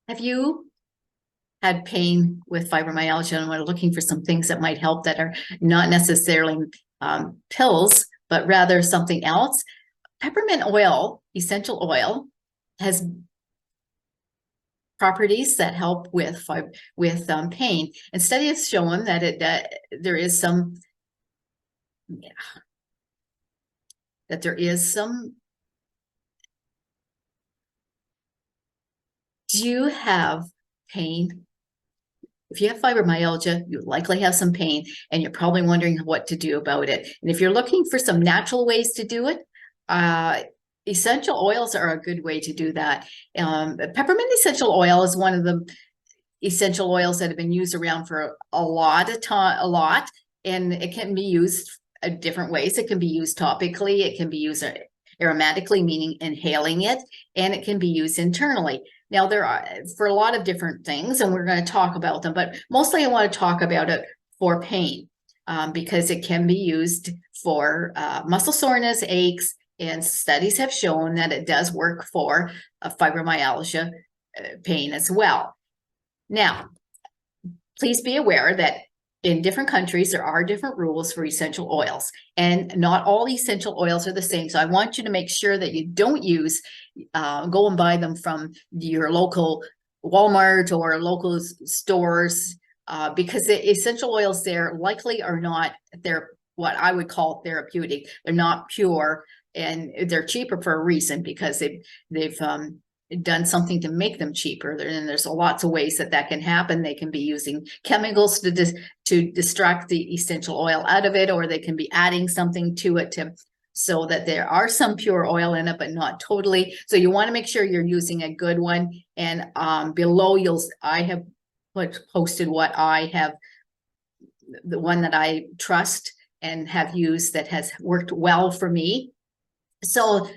Have you had pain with fibromyalgia and we're looking for some things that might help that are not necessarily pills, but rather something else? Peppermint oil, essential oil, has properties that help with pain, and studies have shown that there is some Do you have pain? If you have fibromyalgia, you likely have some pain, and you're probably wondering what to do about it. And if you're looking for some natural ways to do it, essential oils are a good way to do that. Peppermint essential oil is one of the essential oils that have been used around for a lot, and it can be used different ways. It can be used topically, it can be used aromatically, meaning inhaling it, and it can be used internally. Now, there are for a lot of different things, and we're going to talk about them, but mostly I want to talk about it for pain, because it can be used for muscle soreness, aches, and studies have shown that it does work for fibromyalgia pain as well. Now, please be aware that in different countries, there are different rules for essential oils, and not all essential oils are the same. So I want you to make sure that you don't go and buy them from your local Walmart or local stores, because the essential oils there likely are not, they're what I would call therapeutic. They're not pure, and they're cheaper for a reason, because they've done something to make them cheaper. And there's lots of ways that can happen. They can be using chemicals to distract the essential oil out of it, or they can be adding something to it so that there are some pure oil in it, but not totally. So you want to make sure you're using a good one. And below I have posted what I have, the one that I trust and have used that has worked well for me. So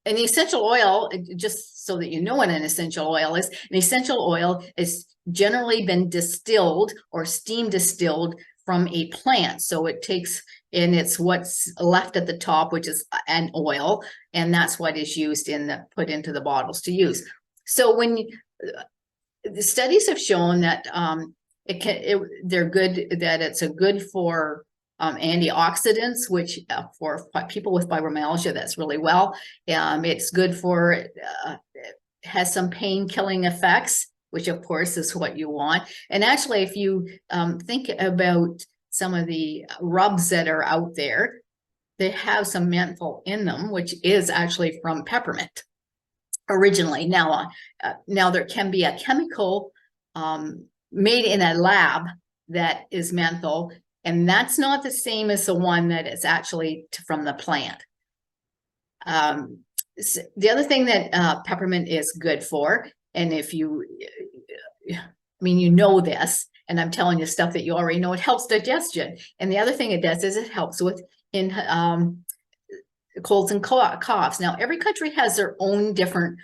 an essential oil, just so that you know what an essential oil is, an essential oil is generally been distilled or steam distilled from a plant. So it takes in, it's what's left at the top, which is an oil, and that's what is used put into the bottles to use. So the studies have shown that they're good, that it's a good for antioxidants, which for people with fibromyalgia, that's really well. It's good for, has some pain killing effects, which of course is what you want. And actually, if you think about some of the rubs that are out there, they have some menthol in them, which is actually from peppermint originally. Now there can be a chemical made in a lab that is menthol, and that's not the same as the one that is actually from the plant. The other thing that peppermint is good for, and if you, you know this, and I'm telling you stuff that you already know, it helps digestion. And the other thing it does is it helps with colds and coughs. Now, every country has their own different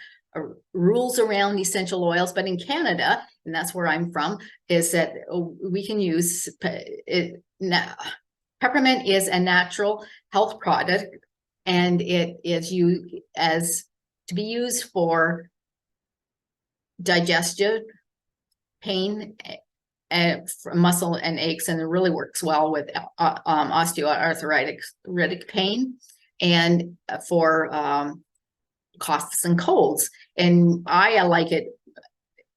rules around essential oils, but in Canada, and that's where I'm from, is that we can use it. Peppermint is a natural health product, and it is used to be used for digestion, pain, and muscle and aches, and it really works well with osteoarthritic pain, and for coughs and colds. And I like it.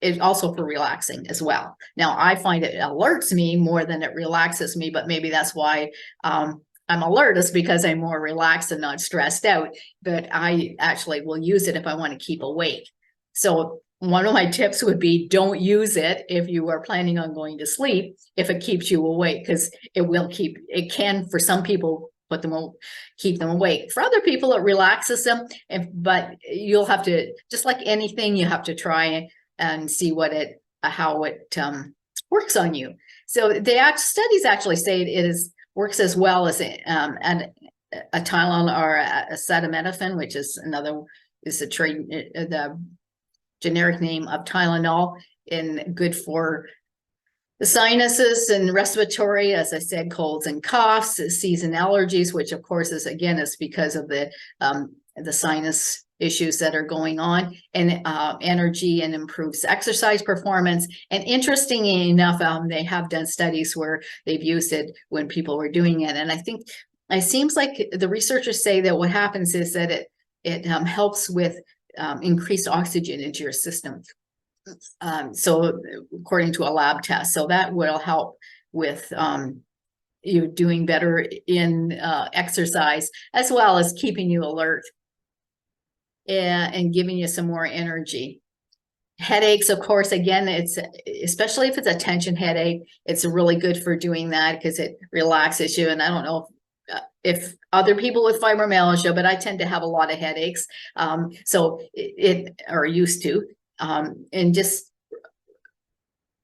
It's also for relaxing as well. Now, I find it alerts me more than it relaxes me, but maybe that's why I'm alert, is because I'm more relaxed and not stressed out. But I actually will use it if I want to keep awake. So one of my tips would be, don't use it if you are planning on going to sleep, if it keeps you awake, because it can, for some people, keep them awake. For other people, it relaxes them. But you'll have to, just like anything, you have to try and see how it works on you. So studies actually say it works as well as a Tylenol or acetaminophen, which is the generic name of Tylenol, and good for the sinuses and respiratory, as I said, colds and coughs, season allergies, which of course is because of the the sinus issues that are going on, and energy, and improves exercise performance. And interestingly enough, they have done studies where they've used it when people were doing it. And I think it seems like the researchers say that what happens is that it helps with increased oxygen into your system. So according to a lab test, so that will help with you doing better in exercise, as well as keeping you alert and giving you some more energy. Headaches, of course, again, it's especially if it's a tension headache, it's really good for doing that because it relaxes you. And I don't know if other people with fibromyalgia, but I tend to have a lot of headaches. So it or used to, and just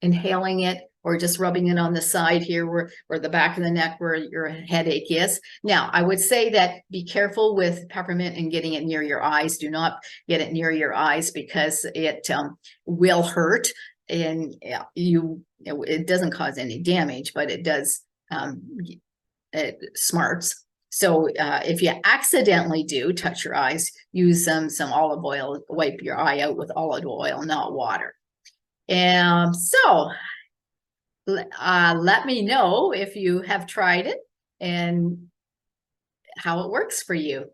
inhaling it, or just rubbing it on the side here or the back of the neck where your headache is. Now, I would say that be careful with peppermint and getting it near your eyes. Do not get it near your eyes because it will hurt, and it doesn't cause any damage, but it does, it smarts. So if you accidentally do touch your eyes, use some olive oil, wipe your eye out with olive oil, not water. And so let me know if you have tried it and how it works for you.